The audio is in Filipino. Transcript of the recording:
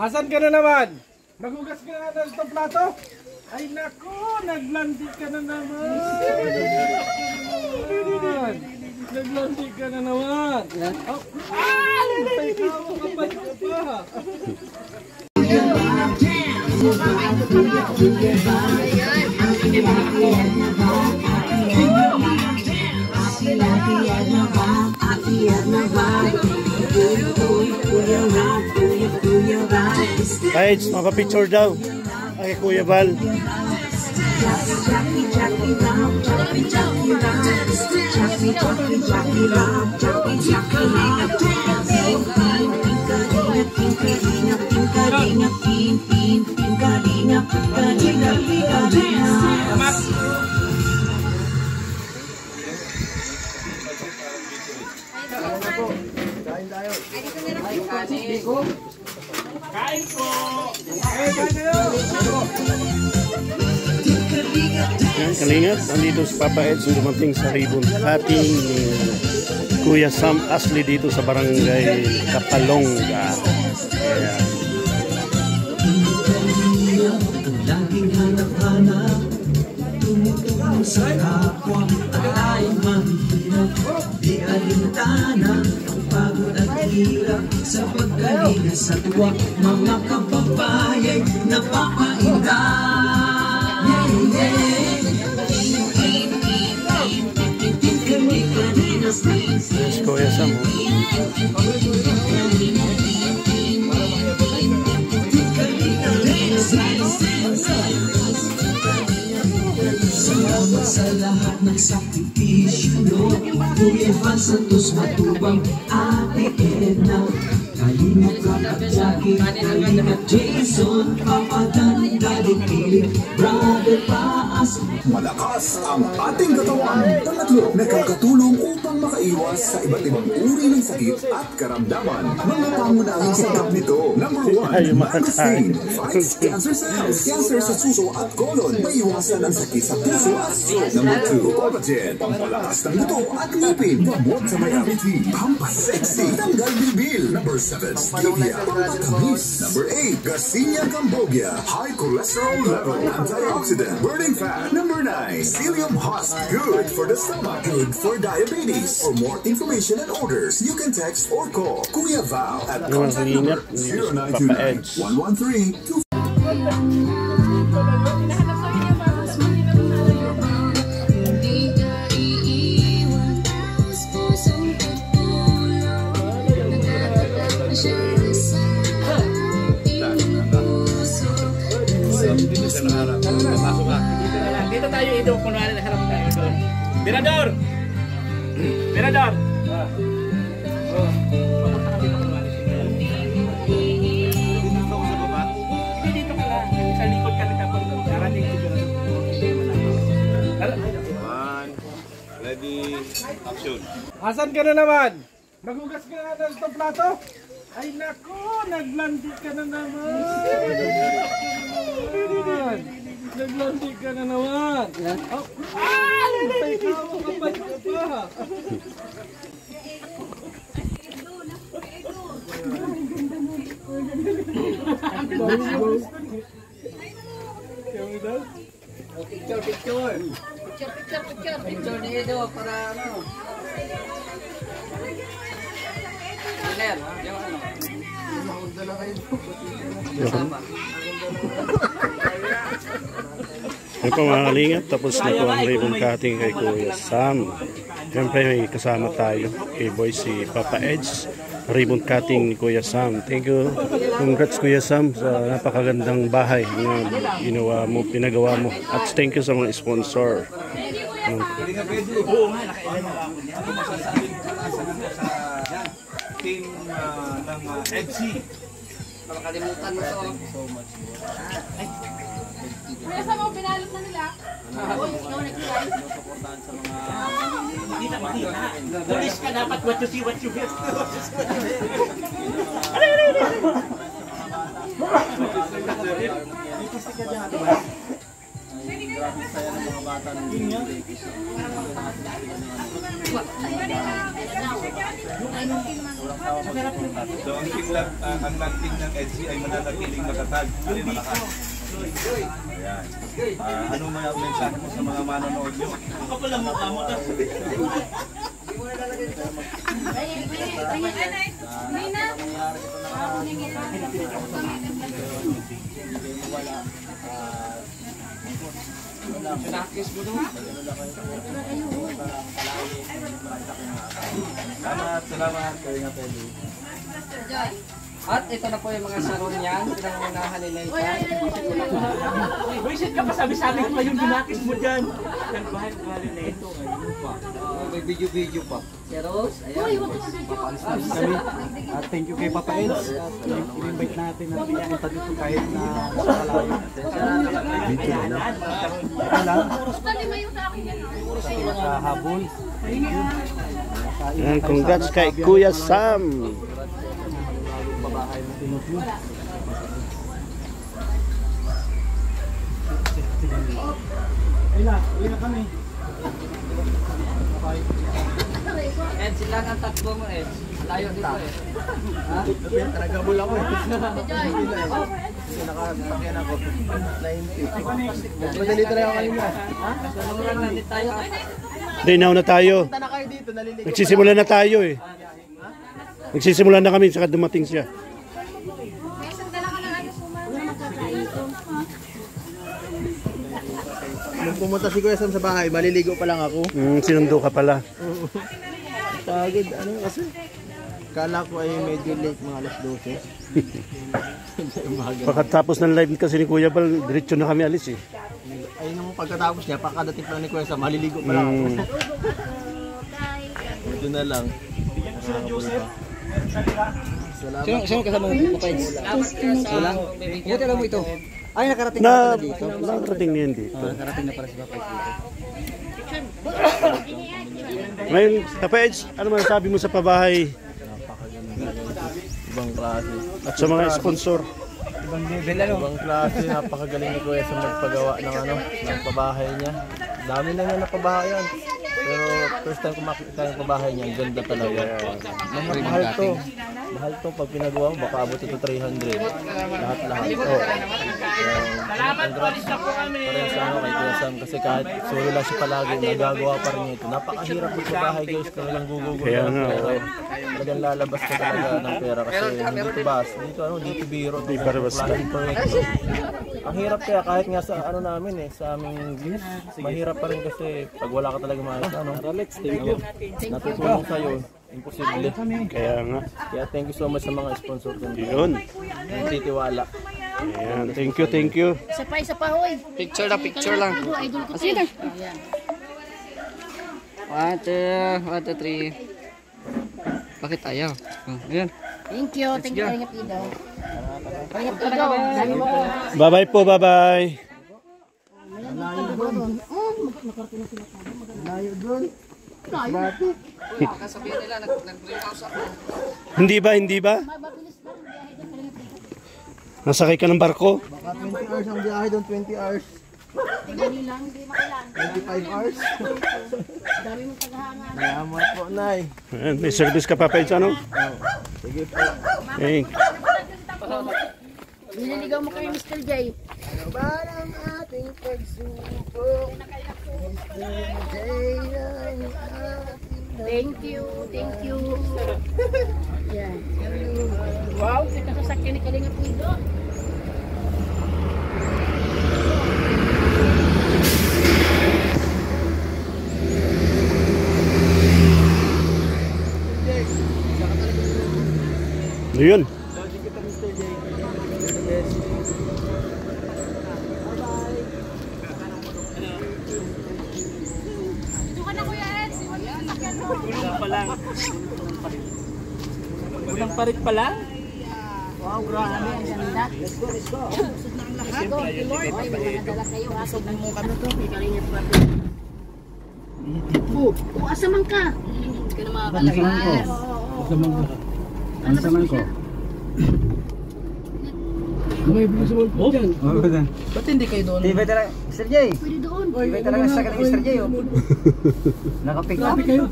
Asan ka na naman? Naghugas ka na ng plato? Ay nako, naglandi ka na naman. Naglandi ka na naman. Oh, ay, ikaw, kapag ka pa. Kahit mapapicture daw ay Kuya Val. Kain po! Yan, kalingap, nandito si Papa Eds dumating sa ribbon cutting ni Kuya Sam Ashley dito sa barangay Kapalongga. Ayan. Laging hanap-hanap, tumutulong sa kapwa ay mahirap. Di alintana ang pagod at hirap sa pagkalinga sa tuwa. Mga kababayay napapainda. Si Kuya Sam. Salamat sa lahat ng sakripisyo, no? Kuya Val Santos Matubang, Ate Edna, Kalingap Rock at Jackie, Kalingap Jason, Papa Dan, Daddy Philip, Brother Paas. Malakas ang ating katawan. Pangatlo, nakakatulong upang makaiwas sa iba't ibang uri ng sakit at karamdaman. Mga pangunahing sikap nito. Number 1, mangosteen. Fights cancer cells. Cancer sa suso at colon. Maiwasan ang sakit sa puso at stroke. Number 2, collagen. Pampalakas ng buto at ngipin. Pamot sa may apiti. Pampasexy. Tanggal bilbil. Number 7, stevia. Pampatamis. Number 8, Garcinia Cambogia. High cholesterol level. Antioxidant. Burning fat. Number 9, psyllium husk. Good for the stomach. Good for diabetes. For more information and orders, you can text or call Kuya Val at contact number 0929-113-2. Dito tayo, ito kunwari na harap tayo doon. Mirador! Mirador! Papunta kami na kunwari siya. Dito ako sa baba? Hindi, dito ka lang. Sa likod ka nakapag karating ko dyan. 1, ready, action. Asan ka na naman? Naghugas ka na ng plato? Ay nako, naglandi ka na naman. Naglandi ka na naman. Oh, ay, ikaw, kapag ka pa. Picture, picture. Picture dito para ano. Ano po mga kalingap, tapos na po ang ribbon cutting kay Kuya Sam. Siyempre may kasama tayo kay boy si Papa Eds. Ribbon cutting ni Kuya Sam. Thank you. Congrats Kuya Sam sa napakagandang bahay na ginawa mo, pinagawa mo. At thank you sa mga sponsor. Team ng FC. Makalimutan mo to. So much. Kaya sa mga pinalot na nila. Suportahan sa mga Hindi na makita. Police ka dapat what to see what you get. grabe saya ng mga bata ng Green Sobrang tawa So ang lagting ng EDSI ay mananatiling matatag at malakas. Ayan. Ano may mensahe mo sa mga manonood nyo? Ang kapal ang mukha mo. Salamat kayo nga Pedro. At ito na po yung mga saron niyan. Pinangunahan nila ito. Wisit ka pa sabi-sabi ko ngayon ginakis mo dyan. Nagbahay na ito. May video pa. Saros, ayan. Kami, thank you kay Papa Eds. I-invite natin na pumunta dito kahit na sa malayo. Dito na lang. Sa nakahabol. Yan, congrats kay Kuya Sam. Babahay na tinutlo. Uwi na kami. Ed, sila ang takbo mo, Ed. Layo dito eh. Ha? Nagabol ako eh. Kasi nakasakyan ako. 90. Madali talaga ako kanina. Ha? Saluran na din tayo. Hindi, na tayo. Punta na kayo dito, naliligo. Nagsisimula na tayo eh. Nagsisimula na kami, saka dumating siya. Nung pumunta si Kuya Sam sa bahay, maliligo pa lang ako. Sinundo ka pala. Pagod, ano kasi? Kala ko ay medyo late, mga alas 12. Pagkatapos ng live kasi ni Kuya Bal, diretso na kami alis eh. Ay, nung pagkatapos niya, pagkadating pa lang ni Kuya Sam, maliligo pa lang ako. Ito na lang. Salamat. Sino kasama mo, Papa Eds? Salamat kaya sa bibigyan. Buti alam mo ito. Ay, nakarating na pala dito. Nakarating niyan dito. Nakarating na pala si Papa Eds. Ngayon, Papa Eds, ano man sabi mo sa pabahay Ibang klase. at sa mga sponsor? Ibang level ano? Ibang klase, napakagaling ni Kuya Sam magpagawa ng ano, ng pabahay niya. Dami na niya napabahayan. Pero first time ko makikita yung pabahay niya, ang ganda talaga. Mahal to. Mahal to pag pinagawa mo, baka abot ito 300. Lahat-lahat. Salamat po, alis na po kami. Parang sa ano kay Kuya Sam, kasi kahit solo lang siya palagi, nagagawa pa rin niya ito. Napakahirap magpabahay guys, talagang gugugulo. Kaya nga, Talagang lalabas ka talaga ng pera kasi hindi ito bas, dito ano, dito biro. Di ba basta? Ang hirap kaya kahit nga sa ano namin eh, sa aming views, mahirap pa rin kasi pag wala ka talaga maayos ano. Natutulong sa'yo, imposible. Kaya nga. Kaya thank you so much sa mga sponsor ko. Yun. Titiwala. Ayan, thank you, thank you. Isa pa, hoy. Picture lang. Idol ko sila. Ayan. 1, 2, 3. Bakit ayaw? Ayan. Thank you. Thank you, Kalingap Ido. Kalingap Ido. Dami mo ko. Bye-bye po, bye-bye. Layo doon. Kasabihin nila, nag-bring house ako. Hindi ba? Nasakay ka ng barko? Baka 20 hours ang biyahe doon, 20 hours. Dali lang, hindi makailan. 25 hours. Dami mo paghanga. Salamat po, Nay. Ayan, may service ka pa pa ano? Sige po. Thank. Nililigaw mo kay Mr. J. Ano ba ang ating pagsubok? Mr. J ang ating... Thank you. Yan. Wow, kita sasakyan ni Kalingap Ido. Yun. Unang parit pa lang. Wow, grabe ang ganda. Let's go. Busog na ang lahat. Thank you, Lord. Ay, nakadala kayo. Asog mo kami to. May Kalingap Ido. Asa man ka? Hindi ka na makakalakas. Ano saman ko? Okay, bilis mo po dyan. Ba't hindi kayo doon? Di ba talaga, Mr. J? Pwede doon. Di ba talaga sa kanil Mr. J? Nakapik. Grabe kayo.